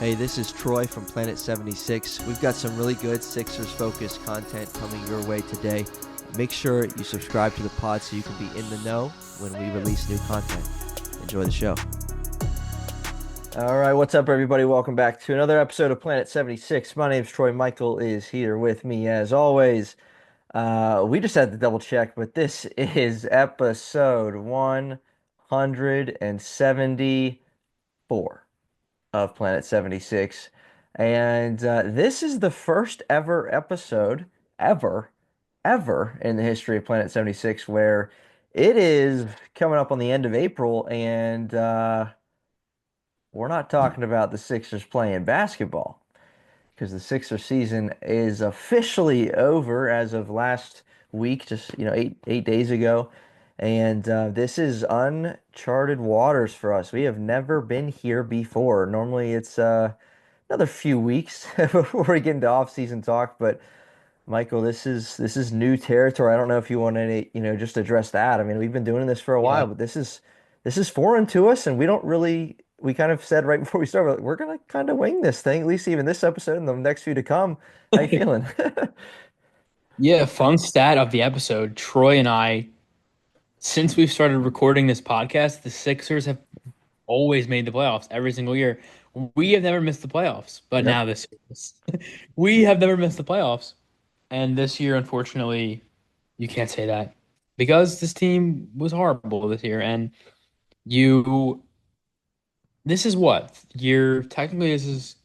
Hey, this is Troy from Planet 76. We've got some really good Sixers-focused content coming your way today. Make sure you subscribe to the pod so you can be in the know when we release new content. Enjoy the show. All right, what's up, everybody? Welcome back to another episode of Planet 76. My name's Troy. Michael is here with me as always. We just had to double check, but this is episode 174 of Planet 76. And this is the first ever episode, ever, ever in the history of Planet 76, where it is coming up on the end of April, and we're not talking about the Sixers playing basketball because the Sixers season is officially over as of last week, just eight days ago. And this is uncharted waters for us. We have never been here before. Normally, it's another few weeks before we get into off-season talk. But Michael, this is new territory. I don't know if you want to, just address that. I mean, we've been doing this for a Yeah. while, but this is foreign to us, and we don't really. We kind of said right before we started, we're gonna kind of wing this thing, at least even this episode and the next few to come. How you feeling? Yeah, fun stat of the episode. Troy and I, since we've started recording this podcast, the Sixers have always made the playoffs every single year. We have never missed the playoffs, but Yep. now this year, we have never missed the playoffs. And this year, unfortunately, you can't say that because this team was horrible this year. And you, this is what year, technically, this is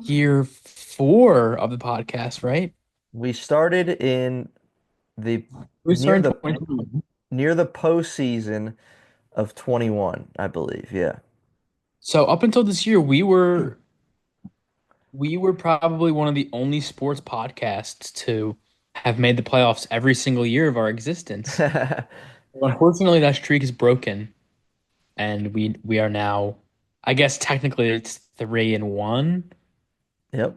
year four of the podcast, right? We started in the We near started the in 2020. near the postseason of 21, I believe. Yeah. So up until this year, we were probably one of the only sports podcasts to have made the playoffs every single year of our existence. Unfortunately, that streak is broken, and we are now, I guess technically it's 3-1, Yep.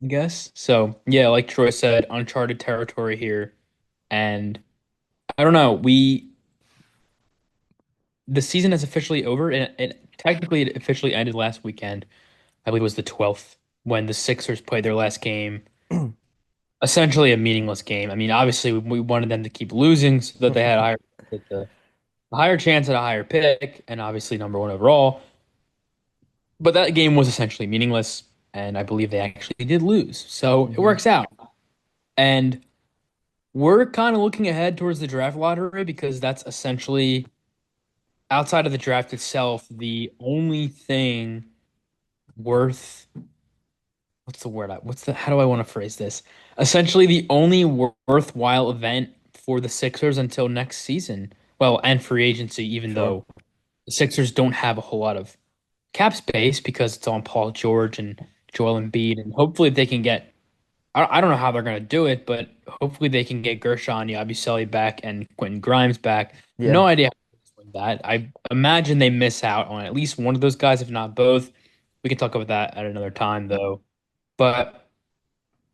I guess. So yeah, like Troy said, uncharted territory here, and I don't know. The season is officially over, and technically it officially ended last weekend. I believe it was the 12th when the Sixers played their last game. Essentially a meaningless game. I mean, obviously we wanted them to keep losing so that they had a higher chance at a higher pick and obviously number one overall. But that game was essentially meaningless, and I believe they actually did lose. So it hmm works out. And we're kind of looking ahead towards the draft lottery because that's essentially outside of the draft itself, the only thing worth what's the word? How do I want to phrase this? Essentially, the only worthwhile event for the Sixers until next season. Well, and free agency, even Sure. though the Sixers don't have a whole lot of cap space because it's on Paul George and Joel Embiid, and hopefully they can get. I don't know how they're going to do it, but hopefully they can get Gershon Yabusele back and Quentin Grimes back. Yeah. No idea how to win that. I imagine they miss out on at least one of those guys, if not both. We can talk about that at another time, though. But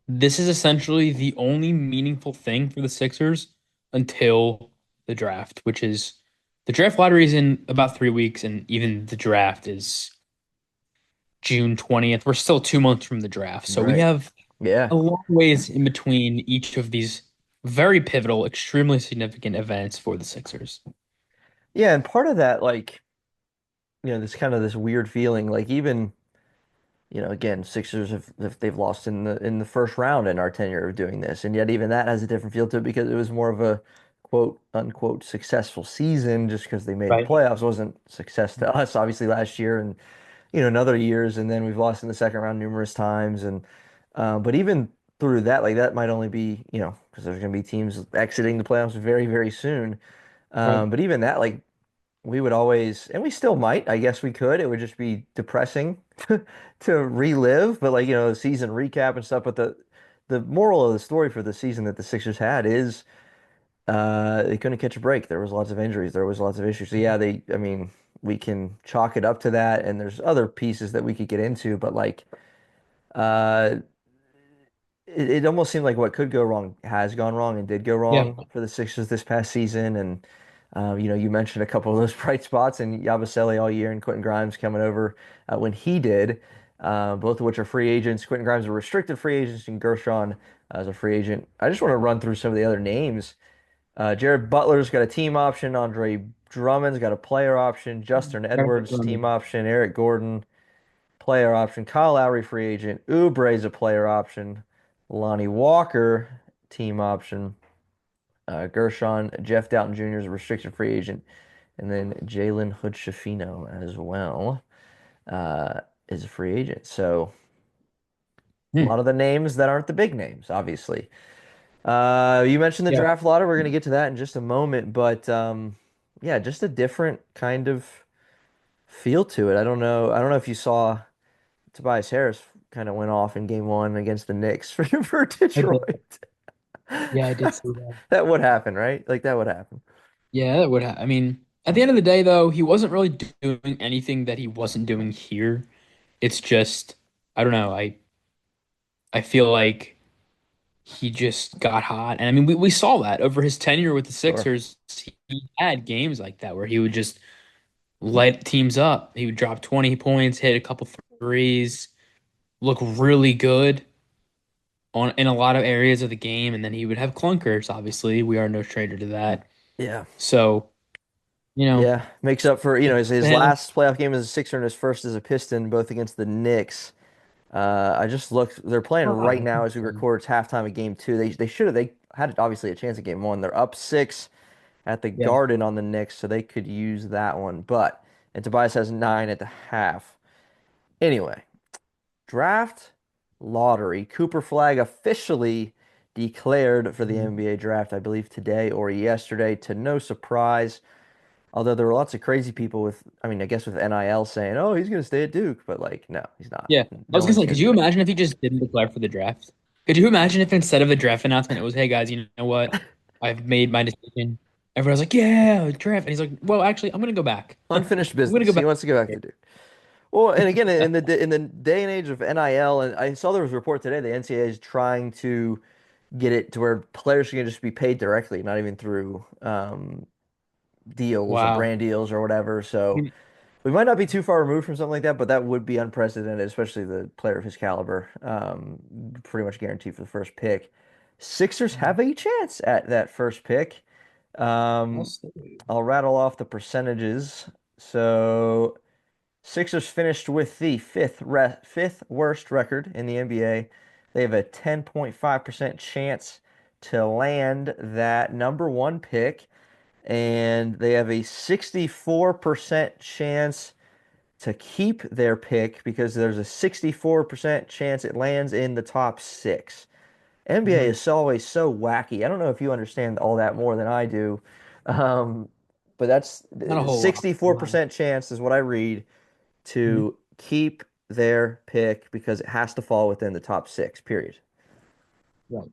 this is essentially the only meaningful thing for the Sixers until the draft, which is the draft lottery is in about 3 weeks, and even the draft is June 20th. We're still 2 months from the draft. So we Right. have Yeah. a long ways in between each of these very pivotal, extremely significant events for the Sixers. Yeah, and part of that, like, this kind of this weird feeling, like even, again, Sixers have they've lost in the first round in our tenure of doing this, and yet even that has a different feel to it because it was more of a quote unquote successful season just because they made the Right. playoffs. It wasn't success to us, obviously, last year and in other years, and then we've lost in the second round numerous times, and but even through that, like that might only be because there's going to be teams exiting the playoffs very, very soon. Right. But even that, like we would always, and we still might, I guess we could. It would just be depressing to relive, but like, season recap and stuff. But the moral of the story for the season that the Sixers had is they couldn't catch a break. There was lots of injuries. There was lots of issues. So yeah, I mean, we can chalk it up to that, and there's other pieces that we could get into, but like uh it almost seemed like what could go wrong has gone wrong and did go Yeah. wrong for the Sixers this past season. And You mentioned a couple of those bright spots and Yabusele all year and Quentin Grimes coming over when he did, both of which are free agents. Quentin Grimes a restricted free agent and Gershon as a free agent. I just want to run through some of the other names. Jared Butler's got a team option. Andre Drummond's got a player option. Justin Edwards, team option. Eric Gordon, player option. Kyle Lowry, free agent. Oubre's a player option. Lonnie Walker, team option. Gershon, Jeff Doughton Jr. is a restricted free agent. And then Jalen Hood-Schifino as well is a free agent. So a Hmm. lot of the names that aren't the big names, obviously. You mentioned the Yeah, draft lottery. We're going to get to that in just a moment, but yeah, just a different kind of feel to it. I don't know. I don't know if you saw Tobias Harris kind of went off in game one against the Knicks for I did. Detroit. Yeah, I did see that. That would happen, right? Like that would happen. Yeah, that would I mean, at the end of the day, though, he wasn't really doing anything that he wasn't doing here. It's just, I don't know. I feel like he just got hot, and I mean, we saw that over his tenure with the Sure. Sixers. He had games like that where he would just light teams up. He would drop 20 points, hit a couple threes, look really good on in a lot of areas of the game, and then he would have clunkers. Obviously, we are no stranger to that. Yeah. So, you know, Yeah. Makes up for, good his for him. last playoff game as a Sixer and his first as a Piston, both against the Knicks. I just looked. They're playing right Oh, now as we record. It's halftime of game two. They had obviously a chance at game one. They're up six at the yeah. Garden on the Knicks, so they could use that one. But and Tobias has nine at the half. Anyway, draft lottery. Cooper Flag officially declared for the NBA draft, I believe today or yesterday, to no surprise. Although there were lots of crazy people with, I mean, I guess with NIL saying, "Oh, he's going to stay at Duke," but like, no, he's not. Yeah. I No was gonna one's say, going could to do you that. imagine if he just didn't declare for the draft? Could you imagine if instead of a draft announcement, it was, hey guys, you know what? I've made my decision. Everyone's like, yeah, draft. And he's like, well, actually, I'm gonna go back. I'm Unfinished gonna go business. He back. wants to go back to Duke. Well, and again, in the day and age of NIL, and I saw there was a report today, the NCAA is trying to get it to where players can just be paid directly, not even through deals or Wow. brand deals or whatever. So I we might not be too far removed from something like that, but that would be unprecedented, especially the player of his caliber. Pretty much guaranteed for the first pick. Sixers have a chance at that first pick. I'll Um, stay. I'll rattle off the percentages. So Sixers finished with the fifth worst record in the NBA. They have a 10.5% chance to land that number one pick, and they have a 64% chance to keep their pick because there's a 64% chance it lands in the top six. NBA Mhm. is always so wacky. I don't know if you understand all that more than I do, um, but that's Not a whole lot. Wow. 64% chance is what I read Mhm. to keep their pick because it has to fall within the top six, period. Right.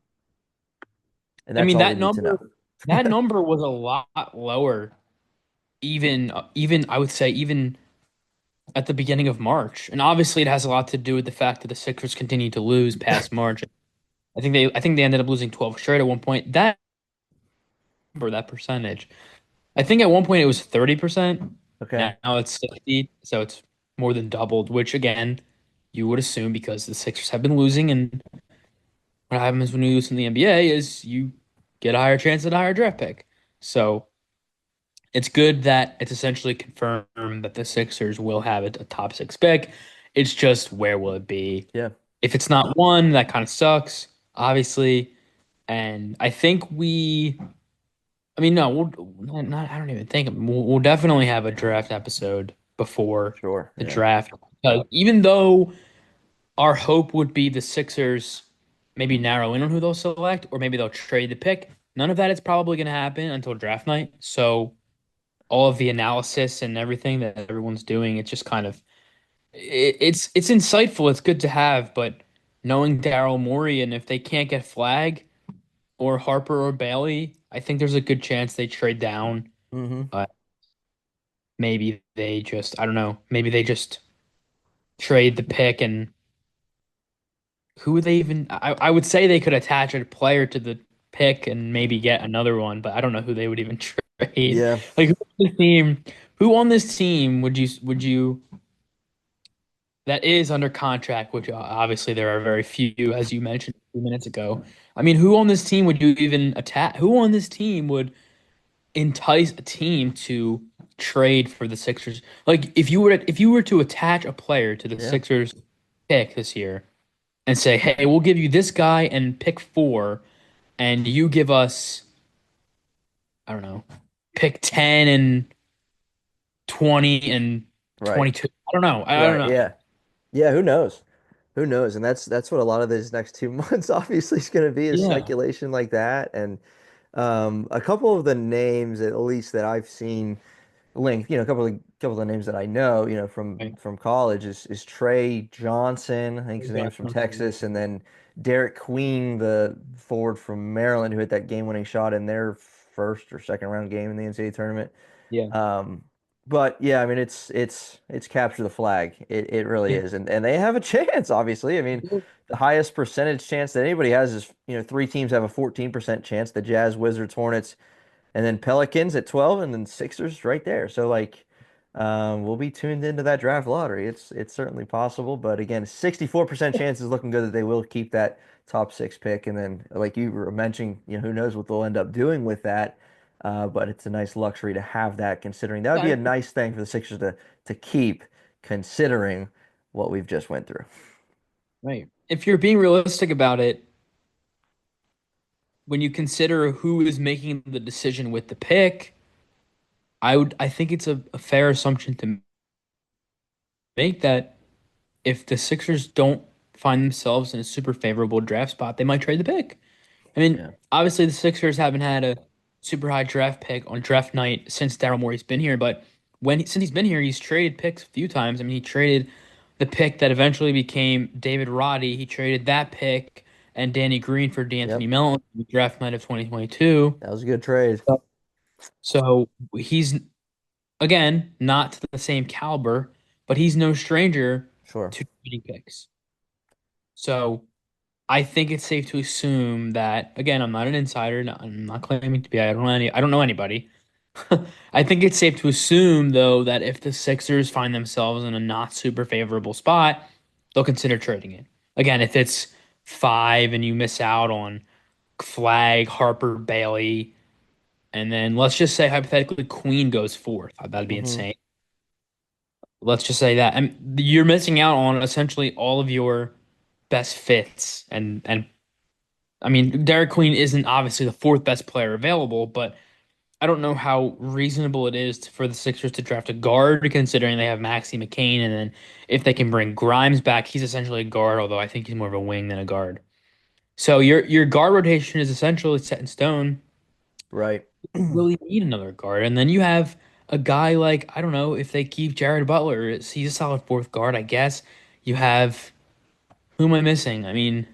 And I that's mean, all we need to know. that number was a lot lower, even I would say even at the beginning of March. And obviously, it has a lot to do with the fact that the Sixers continue to lose past March. I think they ended up losing 12 straight at one point. That number, that percentage. I think at one point it was 30%. Okay. Now it's 60, so it's more than doubled, which again, you would assume because the Sixers have been losing, and what happens when you lose in the NBA is you get a higher chance at a higher draft pick. So it's good that it's essentially confirmed that the Sixers will have a top six pick. It's just where will it be? Yeah, If it's not one, that kind of sucks, obviously. And I think I mean, no, I don't even think we'll definitely have a draft episode before sure. the Yeah. draft. Even though our hope would be the Sixers maybe narrow in on who they'll select, or maybe they'll trade the pick, none of that is probably going to happen until draft night. So all of the analysis and everything that everyone's doing, it's just kind of it's insightful. It's good to have, but knowing Daryl Morey and if they can't get Flag or Harper or Bailey, I think there's a good chance they trade down. Hmm. Uh, maybe they just I don't know. Maybe they just trade the pick and who would they even? I would say they could attach a player to the pick and maybe get another one, but I don't know who they would even trade. right? Yeah, Like who on this team would you that is under contract, which obviously there are very few, as you mentioned a few minutes ago. I mean, who on this team would you even attack? Who on this team would entice a team to trade for the Sixers? Like if you were to attach a player to the yeah, Sixers pick this year and say, "Hey, we'll give you this guy and pick four, and you give us, I don't know, pick 10 and 20 and right, 22." I don't know. I don't right, know. yeah, yeah. Who knows? Who knows? And that's what a lot of these next 2 months obviously is going to be is Yeah. speculation like that. And a couple of the names, at least that I've seen linked, a couple of the names that I know, from Right. from college is Trey Johnson. I think his name's from Texas, and then Derek Queen, the forward from Maryland, who hit that game-winning shot in their first or second round game in the NCAA tournament. Yeah. Um, but yeah, I mean it's capture the flag. It really Yeah. is. And they have a chance, obviously. I mean, the highest percentage chance that anybody has is, three teams have a 14% chance, the Jazz, Wizards, Hornets, and then Pelicans at 12, and then Sixers right there. So like we'll be tuned into that draft lottery. It's certainly possible, but again, 64% chance is looking good that they will keep that top six pick. And then like you were mentioning, who knows what they'll end up doing with that. But it's a nice luxury to have that, considering that would be Yeah, a nice thing for the Sixers to keep, considering what we've just went through. right. If you're being realistic about it, when you consider who is making the decision with the pick, I think it's a fair assumption to make that if the Sixers don't find themselves in a super favorable draft spot, they might trade the pick. I mean, Yeah. obviously the Sixers haven't had a super high draft pick on draft night since Daryl Morey's been here, but since he's been here, he's traded picks a few times. I mean, he traded the pick that eventually became David Roddy. He traded that pick and Danny Green for Yep. D'Anthony Melton in the draft night of 2022. That was a good trade. So he's again not to the same caliber, but he's no stranger Sure. to trading picks. So I think it's safe to assume that again, I'm not an insider. I'm not claiming to be. I don't know anybody. I think it's safe to assume though that if the Sixers find themselves in a not super favorable spot, they'll consider trading it. Again, if it's five and you miss out on Flag, Harper, Bailey, and then let's just say hypothetically Queen goes fourth. That'd be Hmm. insane. Let's just say that. You're missing out on essentially all of your best fits and I mean, Derek Queen isn't obviously the fourth best player available, but I don't know how reasonable it is for the Sixers to draft a guard, considering they have Maxi McCain, and then if they can bring Grimes back, he's essentially a guard, although I think he's more of a wing than a guard. So your guard rotation is essentially set in stone. Right. You really need another guard, and then you have a guy like I don't know if they keep Jared Butler, he's a solid fourth guard, I guess. You have who am I missing? I mean,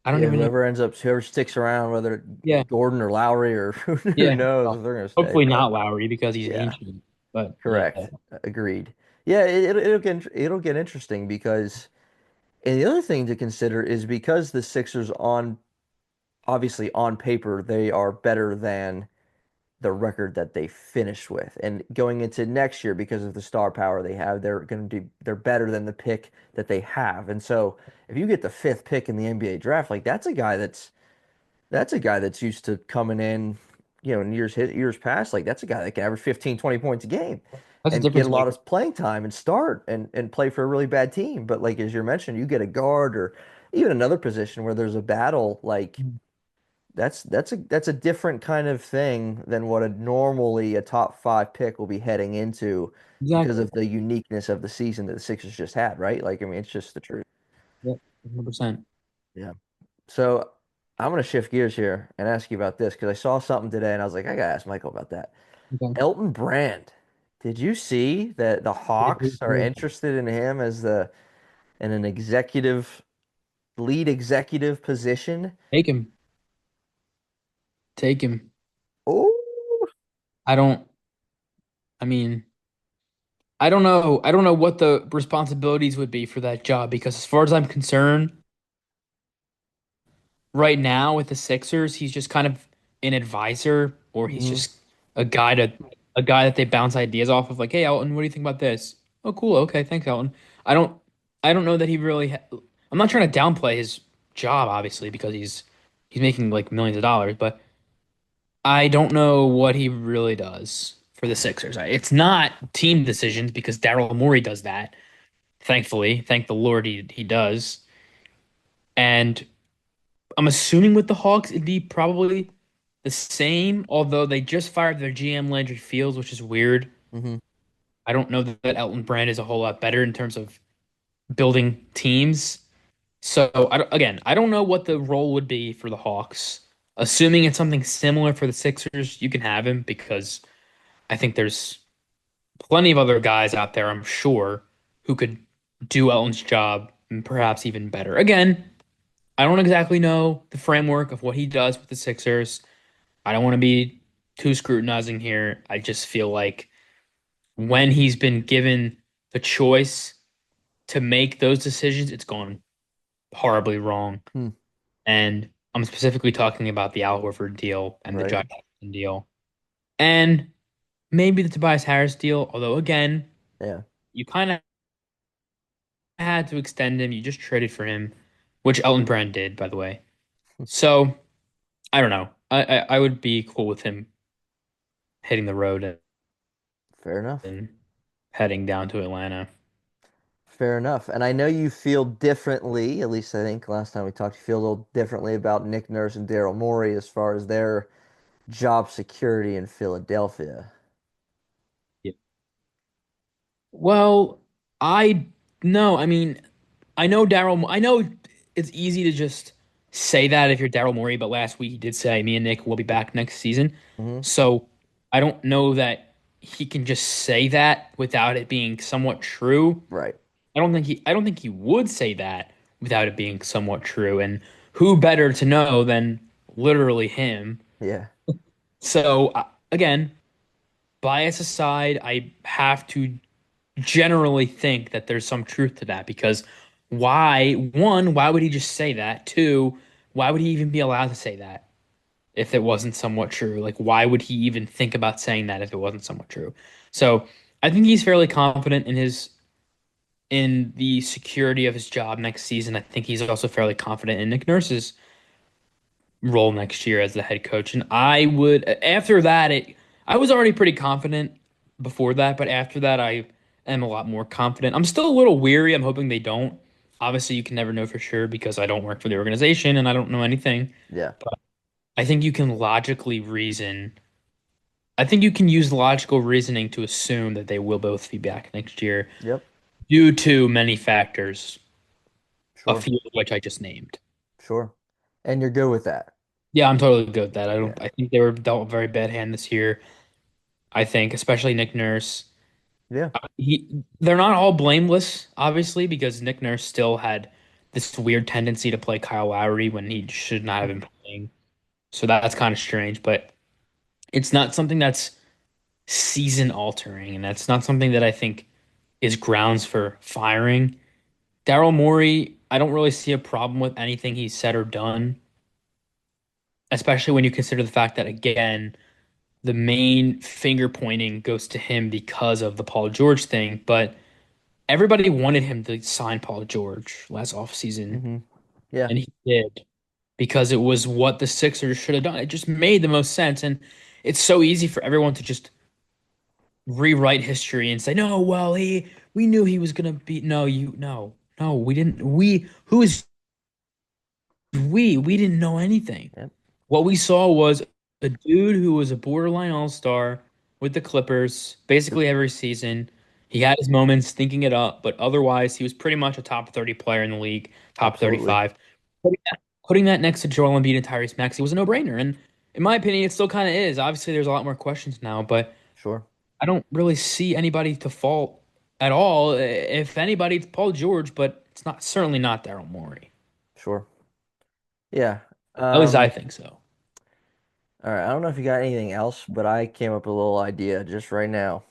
I don't Yeah, even know. whoever sticks around, whether Yeah, Gordon or Lowry or who yeah. knows Well, if they're gonna stay. hopefully But not Lowry because he's yeah, ancient. But yeah, correct. Agreed. Yeah, it'll get interesting because, and the other thing to consider is because the Sixers obviously on paper they are better than the record that they finished with. And going into next year, because of the star power they have, they're better than the pick that they have. And so if you get the fifth pick in the NBA draft, like that's a guy that's used to coming in, in years past. Like that's a guy that can average 15, 20 points a game that's a and get difference a lot maker. of playing time and start and play for a really bad team. But like as you mentioned, you get a guard or even another position where there's a battle, like that's a different kind of thing than what a top five pick will be heading into because Exactly. of the uniqueness of the season that the Sixers just had, right? Like I mean, it's just the truth. Yep, 100%. Yeah. So I'm gonna shift gears here and ask you about this because I saw something today and I was like, I gotta ask Michael about that. Okay. Elton Brand. Did you see that the Hawks are interested in him as the in an lead executive position? Take him. Take him. Oh, I don't, I mean, I don't know. I don't know what the responsibilities would be for that job because as far as I'm concerned, right now with the Sixers, he's just kind of an advisor or he's Hmm. just a guy to a guy that they bounce ideas off of, like, hey Elton, what do you think about this? Oh, cool. Okay, thanks, Elton. I don't I don't know that he really I'm not trying to downplay his job, obviously, because he's making like millions of dollars, but I don't know what he really does for the Sixers. It's not team decisions because Daryl Morey does that. Thankfully, thank the Lord he does. And I'm assuming with the Hawks, it'd be probably the same, although they just fired their GM Landry Fields, which is weird. Hmm. I don't know that Elton Brand is a whole lot better in terms of building teams. So again, I don't know what the role would be for the Hawks. Assuming it's something similar for the Sixers, you can have him because I think there's plenty of other guys out there, I'm sure, who could do Elton's job and perhaps even better. Again, I don't exactly know the framework of what he does with the Sixers. I don't want to be too scrutinizing here. I just feel like when he's been given the choice to make those decisions, it's gone horribly wrong. Hmm. And I'm specifically talking about the Al Horford deal and the Right. Josh Jackson deal. And maybe the Tobias Harris deal, although again, Yeah. you kind of had to extend him. You just traded for him, which Elton Brand did, by the way. So I don't know. I would be cool with him hitting the road Fair enough. and heading down to Atlanta. Fair enough. And I know you feel differently, at least I think last time we talked, you feel a little differently about Nick Nurse and Daryl Morey as far as their job security in Philadelphia. Yeah. Well, I no, I mean, I know Daryl. I know it's easy to just say that if you're Daryl Morey, but last week he did say me and Nick will be back next season. Hmm. So I don't know that he can just say that without it being somewhat true. Right. I don't think he would say that without it being somewhat true. And who better to know than literally him? Yeah. So again, bias aside, I have to generally think that there's some truth to that because why would he just say that? Two, why would he even be allowed to say that if it wasn't somewhat true? Like, why would he even think about saying that if it wasn't somewhat true? So I think he's fairly confident in the security of his job next season. I think he's also fairly confident in Nick Nurse's role next year as the head coach. And I would after that I was already pretty confident before that, but after that I am a lot more confident. I'm still a little weary. I'm hoping they don't. Obviously, you can never know for sure because I don't work for the organization and I don't know anything. Yeah. But I think you can logically reason. I think you can use logical reasoning to assume that they will both be back next year Yep. due to many factors, a Sure. few of which I just named. Sure. And you're good with that. Yeah, I'm totally good with that. Yeah. I think they were dealt a very bad hand this year. I think, especially Nick Nurse. Yeah. They're not all blameless, obviously, because Nick Nurse still had this weird tendency to play Kyle Lowry when he should not have been playing. So that's kind of strange, but it's not something that's season altering, and that's not something that I think is grounds for firing. Daryl Morey, I don't really see a problem with anything he's said or done, especially when you consider the fact that, again, the main finger pointing goes to him because of the Paul George thing, but everybody wanted him to sign Paul George last offseason, Hmm. Yeah. and he did because it was what the Sixers should have done. It just made the most sense, and it's so easy for everyone to just rewrite history and say, "No, well, we knew he was gonna be." No, we didn't. Who is we didn't know anything. Yep. What we saw was a dude who was a borderline all-star with the Clippers basically every season. He had his moments thinking it up, but otherwise he was pretty much a top 30 player in the league, top Absolutely. 35. Putting that next to Joel Embiid and Tyrese Maxey was a no-brainer. And in my opinion, it still kind of is. Obviously, there's a lot more questions now, but Sure. I don't really see anybody to fault at all. If anybody, it's Paul George, but it's not certainly not Daryl Morey. Sure. Yeah. At least I Um, think so. all right. I don't know if you got anything else, but I came up with a little idea just right now.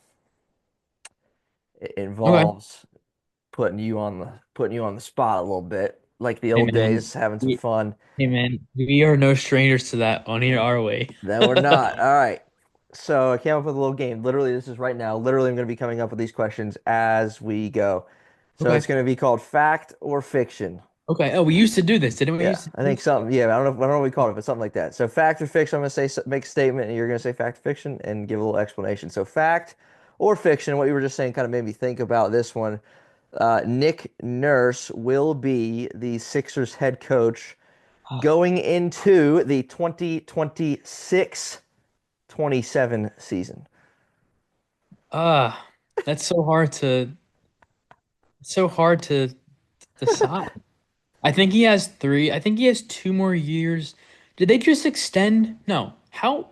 It Okay. involves putting you on the spot a little bit. like the Hey old man, days, having some we, fun. hey man, we are no strangers to that on here, are we? No, we're not. All right. So I came up with a little game. Literally, this is right now. Literally, I'm going to be coming up with these questions as we go. So it's Okay. going to be called fact or fiction. Okay. Oh, we used to do this, didn't we? Yeah, Used to I do think this? something. Yeah, I don't know what we called it, but something like that. So fact or fiction. I'm going to say make a statement, and you're going to say fact or fiction, and give a little explanation. So fact or fiction. What you were just saying kind of made me think about this one. Nick Nurse will be the Sixers head coach going into the 2026-27 season. Ah, that's so hard to decide. I think he has three. I think he has 2 more years. Did they just extend? No. How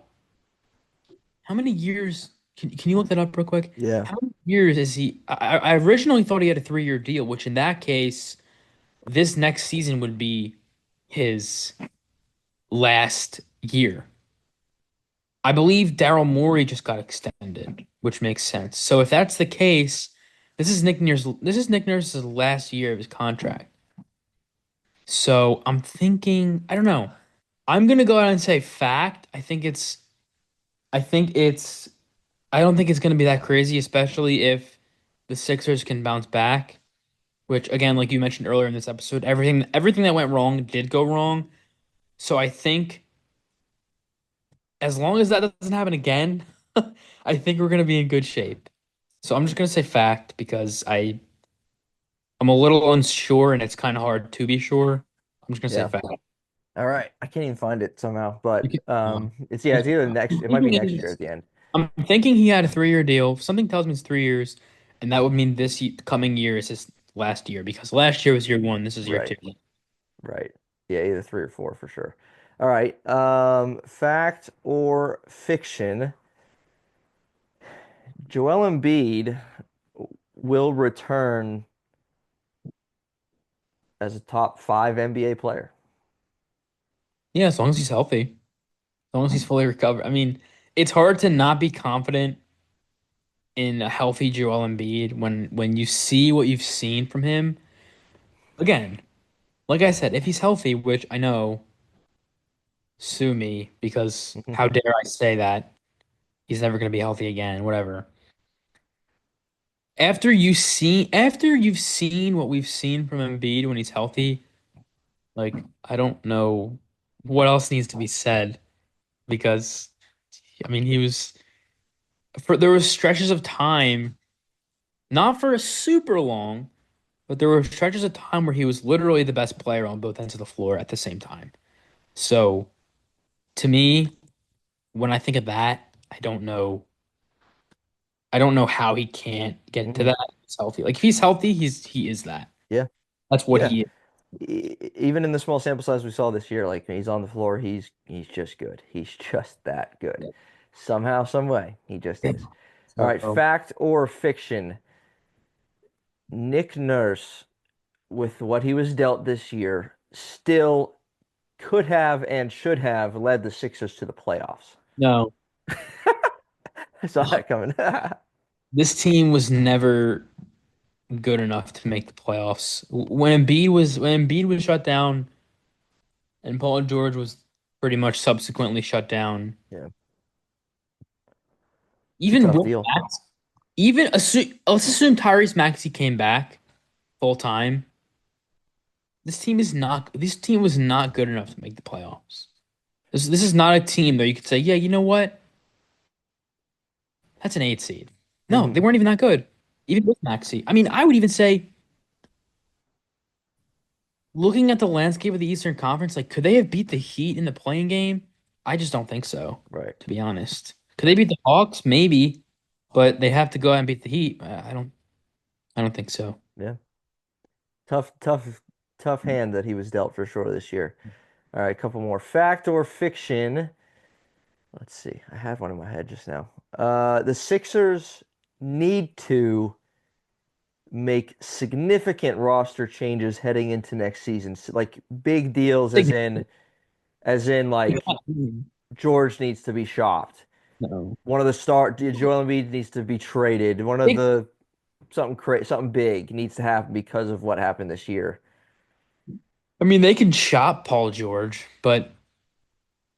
many years? Can you look that up real quick? Yeah. How many years is he? I originally thought he had a 3-year deal, which in that case, this next season would be his last year. I believe Daryl Morey just got extended, which makes sense. So if that's the case, this is Nick Nurse's last year of his contract. So I'm thinking, I don't know. I'm gonna go out and say fact. I think it's I don't think it's gonna be that crazy, especially if the Sixers can bounce back, which again, like you mentioned earlier in this episode, everything that went wrong did go wrong. So I think as long as that doesn't happen again, I think we're gonna be in good shape. So I'm just gonna say fact because I'm a little unsure and it's kind of hard to be sure. I'm just gonna say Yeah. fact. All right. I can't even find it somehow, You but can, it's yeah, it's either next. I'm It might be thinking next year at the end. I'm thinking he had a 3-year deal. Something tells me it's 3 years, and that would mean coming year is his last year because last year was year one. This is year Right. two. Right. Yeah, either 3 or 4 for sure. All right. Fact or fiction? Joel Embiid will return as a top 5 NBA player. Yeah, as long as he's healthy, as long as he's fully recovered. I mean, it's hard to not be confident in a healthy Joel Embiid when you see what you've seen from him. Again, like I said, if he's healthy, which I know, sue me because how dare I say that he's never going to be healthy again, whatever. After you've seen what we've seen from Embiid when he's healthy, like I don't know what else needs to be said because I mean he was for there was stretches of time, not for a super long, but there were stretches of time where he was literally the best player on both ends of the floor at the same time. So to me, when I think of that, I don't know how he can't get to Mhm. that. If he's healthy. Like if he's healthy, he is that. Yeah. That's what Yeah. he is. Even in the small sample size we saw this year, like he's on the floor, he's just good. He's just that good. Somehow, some way, he just is. All right, So fact or fiction? Nick Nurse, with what he was dealt this year, still could have and should have led the Sixers to the playoffs. no, I saw that coming. this team was never good enough to make the playoffs. When Embiid was shut down and Paul George was pretty much subsequently shut down. Yeah, it's a Even tough with deal. that, let's assume Tyrese Maxey came back full time. This team was not good enough to make the playoffs. This is not a team that you could say, yeah, you know what? That's an 8 seed. No, they Hmm. weren't even that good. Even with Maxey. I mean, I would even say, looking at the landscape of the Eastern Conference, like, could they have beat the Heat in the playing game? I just don't think so, Right. to be honest. Could they beat the Hawks? Maybe, but they have to go out and beat the Heat. I don't think so. Yeah. Tough, tough, tough hand that he was dealt for sure this year. All right, a couple more. Fact or fiction? Let's see. I had one in my head just now. The Sixers need to make significant roster changes heading into next season. Like big deals as in like George needs to be shopped. No. One of the Joel Embiid needs to be traded. One of Big, the something big needs to happen because of what happened this year. I mean, they can shop Paul George, but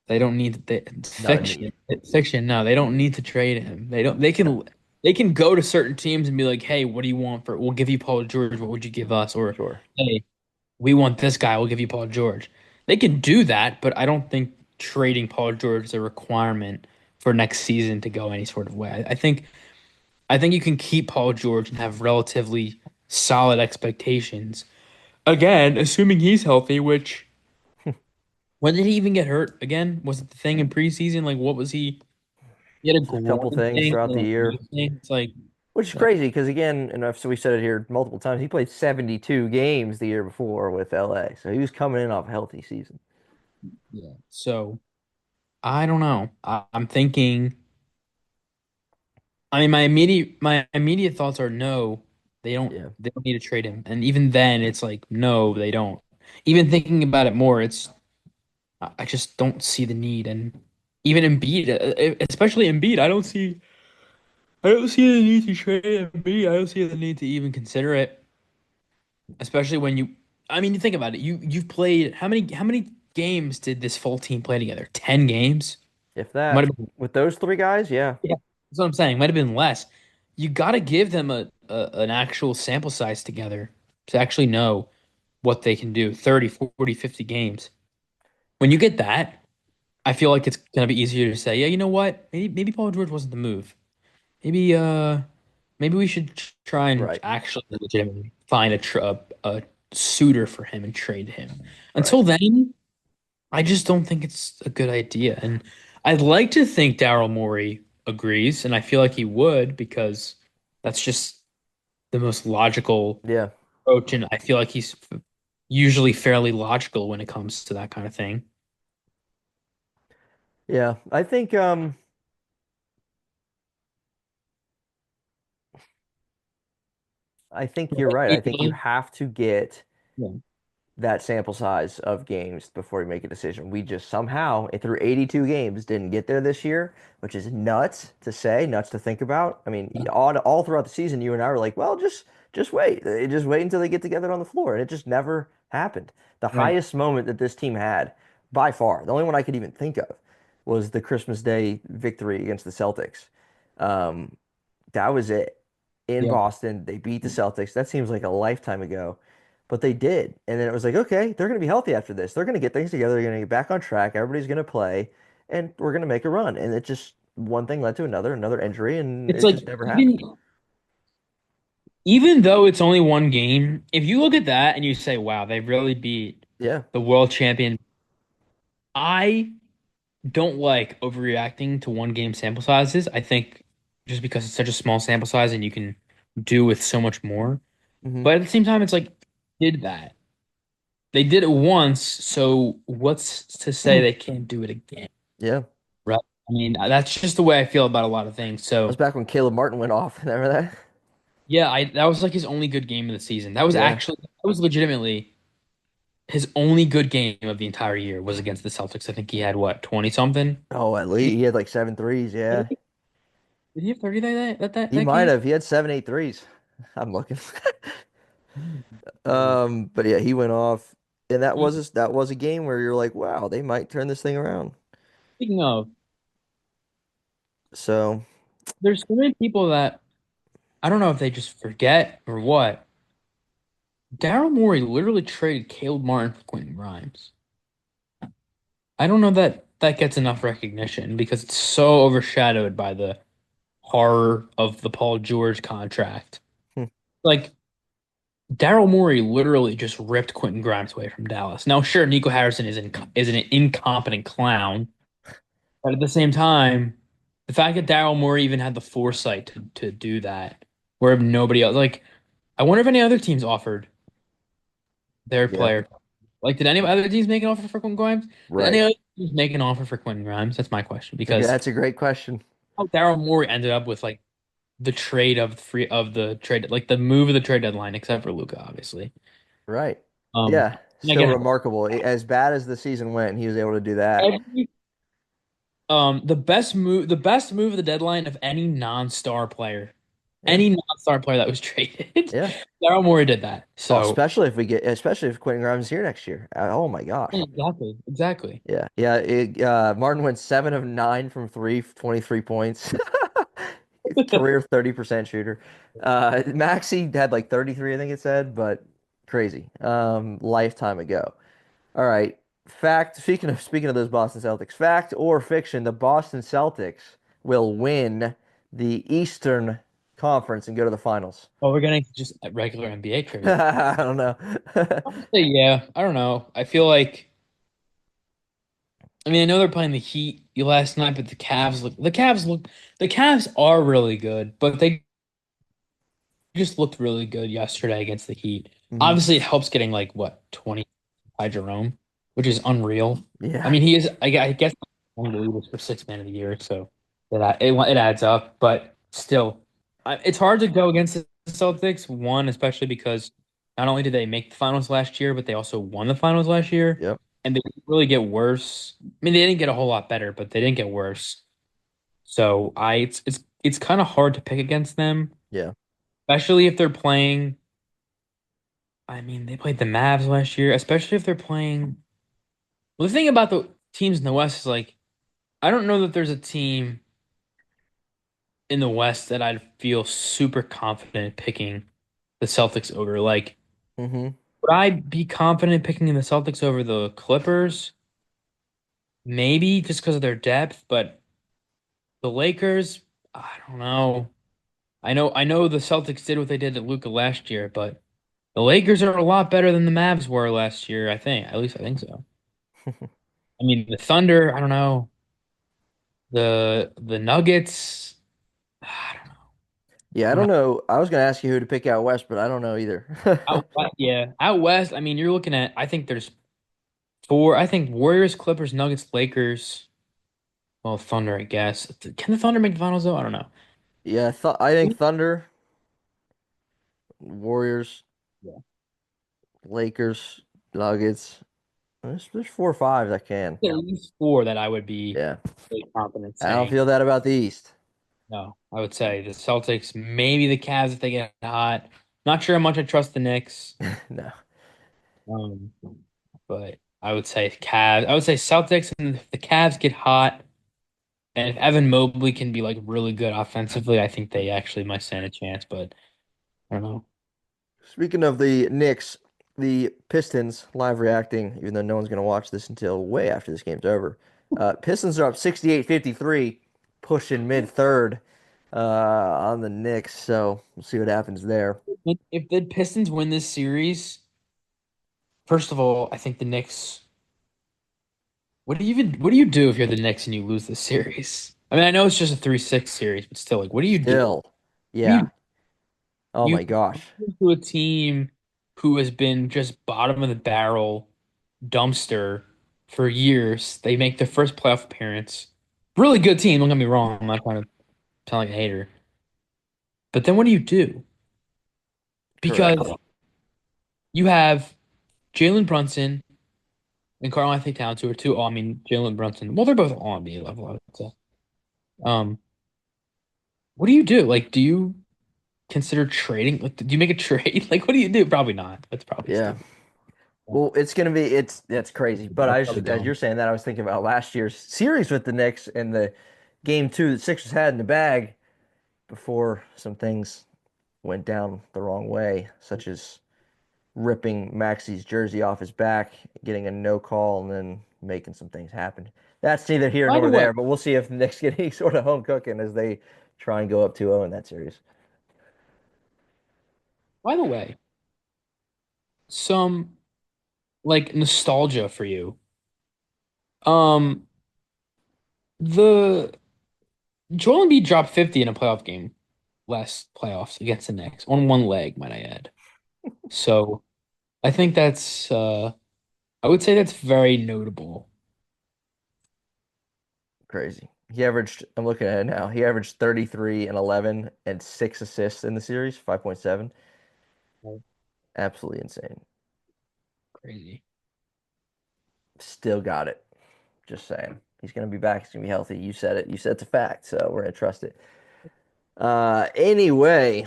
they don't need it's Not a fiction. need. It's fiction. No, they don't need to trade him. They don't. They can go to certain teams and be like, "Hey, what do you want for? We'll give you Paul George. What would you give us?" Or, Sure. "Hey, we want this guy. We'll give you Paul George." They can do that, but I don't think trading Paul George is a requirement for next season to go any sort of way. I think you can keep Paul George and have relatively solid expectations. Again, assuming he's healthy, which when did he even get hurt again? Was it the thing in preseason? Like, what was he? He had a A couple groin things thing throughout the or a knee year, thing. It's like, which is like, crazy because again, and so we said it here multiple times. He played 72 games the year before with LA, so he was coming in off a healthy season. yeah. So I don't know. I'm thinking. I mean, my immediate thoughts are no. They don't. Yeah. They don't need to trade him. And even then, it's like no, they don't. Even thinking about it more, it's I just don't see the need. And even Embiid, especially Embiid, I don't see the need to trade Embiid. I don't see the need to even consider it. Especially when I mean, you think about it. You've played how many games did this full team play together? 10 games. If Might that have been. with those three guys, yeah. Yeah, that's what I'm saying. Might have been less. You got to give them an actual sample size together to actually know what they can do. 30, 40, 50 games. When you get that, I feel like it's gonna be easier to say, yeah, you know what? Maybe Paul George wasn't the move. Maybe maybe we should try and Right. actually legitimately find a suitor for him and trade him. Right. Until then, I just don't think it's a good idea. And I'd like to think Daryl Morey agrees, and I feel like he would because that's just the most logical Yeah. approach, and I feel like he's usually fairly logical when it comes to that kind of thing. Yeah. I think you're right. I think you have to get Yeah. that sample size of games before you make a decision. We just somehow, through 82 games, didn't get there this year, which is nuts to say, nuts to think about. I mean, all throughout the season, you and I were like, well, just wait. Just wait until they get together on the floor. And it just never happened. The Right. highest moment that this team had, by far, the only one I could even think of, was the Christmas Day victory against the Celtics. Um, that was it. In Yeah. Boston, they beat the Celtics. That seems like a lifetime ago, but they did. And then it was like, okay, they're going to be healthy after this. They're going to get things together. They're going to get back on track. Everybody's going to play, and we're going to make a run. And it just one thing led to another injury, and It's it like just never happened. even though it's only one game, if you look at that and you say, "Wow, they really beat Yeah. the world champion," I don't like overreacting to one game sample sizes. I think just because it's such a small sample size and you can do with so much more. Hmm. But at the same time, it's like did that. They did it once, so what's to say they can't do it again? Yeah. Right. I mean, that's just the way I feel about a lot of things. That was So back when Caleb Martin went off. Remember that? yeah, I that was like his only good game of the season. Yeah. That was legitimately his only good game of the entire year was against the Celtics. I think he had what, 20 something? Oh, at Did least he had like 7 threes. Yeah. he have 30 He that might game? have. He had 7, 8 threes. I'm looking. Mm. But yeah, he went off, and He- that was a game where you're like, wow, they might turn this thing around. Speaking of, So there's so many people that I don't know if they just forget or what. Daryl Morey literally traded Caleb Martin for Quentin Grimes. I don't know that that gets enough recognition because it's so overshadowed by the horror of the Paul George contract. hmm, Like Daryl Morey literally just ripped Quentin Grimes away from Dallas. Now, sure, Nico Harrison is an incompetent clown, but at the same time, the fact that Daryl Morey even had the foresight to do that, where nobody else like, I wonder if any other teams offered their yeah, player. Like, did any other teams make an offer for Quentin Grimes? Did any right. other teams make an offer for Quentin Grimes? That's my question because That's a great question. how Daryl Morey ended up with like the trade of the free of the trade, like the move of the trade deadline, except for Luca, obviously. Right. Um, Yeah, and I still get remarkable. As bad as the season went, he was able to do that. every the best move of the deadline of any non-star player, Yeah. star player that was traded. Yeah. Daryl Morey did that. Oh, So especially if Quentin Grimes is here next year. Oh my gosh. exactly, exactly. Yeah. Yeah. Martin went 7 of 9 from three, 23 points. Career 30% shooter. Maxi had like 33, I think it said, but crazy. Lifetime ago. All right. Fact, speaking of those Boston Celtics, fact or fiction, the Boston Celtics will win the Eastern Conference and go to the finals. Well, we're getting just regular NBA trivia. I don't know. I would say yeah. I don't know. I feel like I mean I know they're playing the Heat last night, but the Cavs are really good, but they just looked really good yesterday against the Heat. Mhm. Obviously, it helps getting like what 20 by Jerome, which is unreal. I Yeah. mean, he is. I guess one of the leaders for sixth man of the year, so it adds up. But still, it's hard to go against the Celtics. One, especially because not only did they make the finals last year, but they also won the finals last year, Yep. and they didn't really get worse. I mean, they didn't get a whole lot better, but they didn't get worse. So it's kind of hard to pick against them, Yeah. especially if they're playing. I mean, they played the Mavs last year, especially if they're playing. Well, the thing about the teams in the West is like, I don't know that there's a team in the West that I'd feel super confident picking the Celtics over. Like, Hmm. would I be confident picking the Celtics over the Clippers? Maybe just because of their depth, but the Lakers, I don't know. I know the Celtics did what they did to Luka last year, but the Lakers are a lot better than the Mavs were last year, I think. At least I think so. I mean, the Thunder, I don't know. The Nuggets, I don't know. Yeah, I Who don't knows? know. I was gonna ask you who to pick out west, but I don't know either. Yeah, out west. I mean, you're looking at. I think there's four. I think Warriors, Clippers, Nuggets, Lakers. Well, Thunder, I guess. Can the Thunder make the finals though? I don't know. Yeah, I think Thunder, Warriors, Yeah. Lakers, Nuggets. There's 4 or 5 that can. At least four that I would be Yeah. really confident I don't saying. feel that about the East. No, I would say the Celtics, maybe the Cavs if they get hot. Not sure how much I trust the Knicks. No. Um, but I would say Cavs. I would say Celtics, and if the Cavs get hot. And if Evan Mobley can be like really good offensively, I think they actually might stand a chance, but I don't know. Speaking of the Knicks, the Pistons live reacting, even though no one's going to watch this until way after this game's over. Pistons are up 68-53, pushing mid third on the Knicks. So we'll see what happens there. If the Pistons win this series, first of all, I think the Knicks. What do you do if you're the Knicks and you lose this series? I mean, I know it's just a 3-6 series, but still, like, what do you do? Still, What do yeah. Oh you my gosh. lose to a team who has been just bottom of the barrel dumpster for years? They make their first playoff appearance. Really good team, don't get me wrong. I'm not trying to sound like a hater. But then what do you do? Correct. Because you have Jalen Brunson and Karl Anthony Towns, who are two. I mean, Jalen Brunson. Well, they're both all NBA level, I would say. Um, what do you do? Like, do you consider trading? Like, do you make a trade? Like, what do you do? Probably not. That's probably Yeah. stupid. Well, it's that's crazy. But That's I probably just, as you're dumb. saying that, I was thinking about last year's series with the Knicks and the game two that Sixers had in the bag before some things went down the wrong way, such as ripping Maxi's jersey off his back, getting a no call, and then making some things happen. That's neither here By the nor way, there, but we'll see if the Knicks get any sort of home cooking as they try and go up 2-0 in that series. by the way, some like nostalgia for you. Um, the Joel Embiid dropped 50 in a playoff game last playoffs against the Knicks on one leg, might I add. So I think that's I would say that's very notable. Crazy. I'm looking at it now. He averaged 33 and 11 and 6 assists in the series, 5.7. Right. Absolutely insane. Crazy. Still got it. Just saying. He's going to be back. He's going to be healthy. You said it. You said it's a fact. So we're going to trust it. Anyway,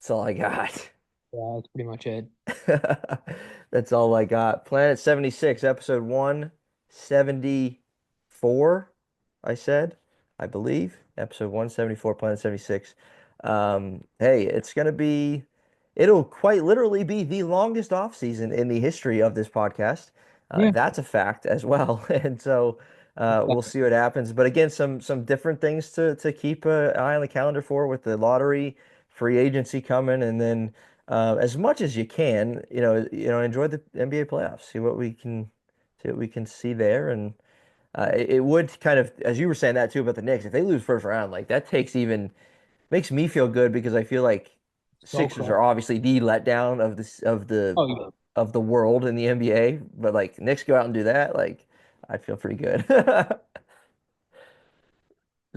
That's all I got. Yeah, that's pretty much it. That's all I got. Planet 76, episode 174, I said, I believe. Episode 174, Planet 76. Hey, it'll quite literally be the longest off season in the history of this podcast. Yeah. That's a fact as well. And so we'll see what happens. But again, some different things to keep an eye on the calendar for with the lottery, free agency coming, and then as much as you can, enjoy the NBA playoffs. See what we can see there, and it would kind of, as you were saying that too about the Knicks, if they lose first round, like that makes me feel good because I feel like So Sixers correct. are obviously the letdown of this of the Oh yeah. of the world in the NBA, but like Knicks go out and do that, like I feel pretty good.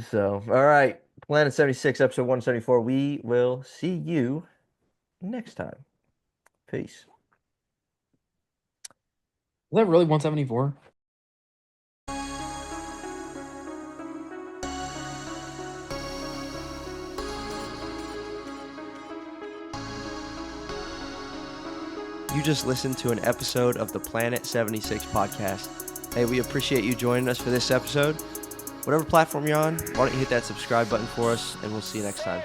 So, all right, Planet 76, episode 174. We will see you next time. Peace. Is that really 174? You just listened to an episode of the Planet 76 podcast. Hey, we appreciate you joining us for this episode. Whatever platform you're on, why don't you hit that subscribe button for us, and we'll see you next time.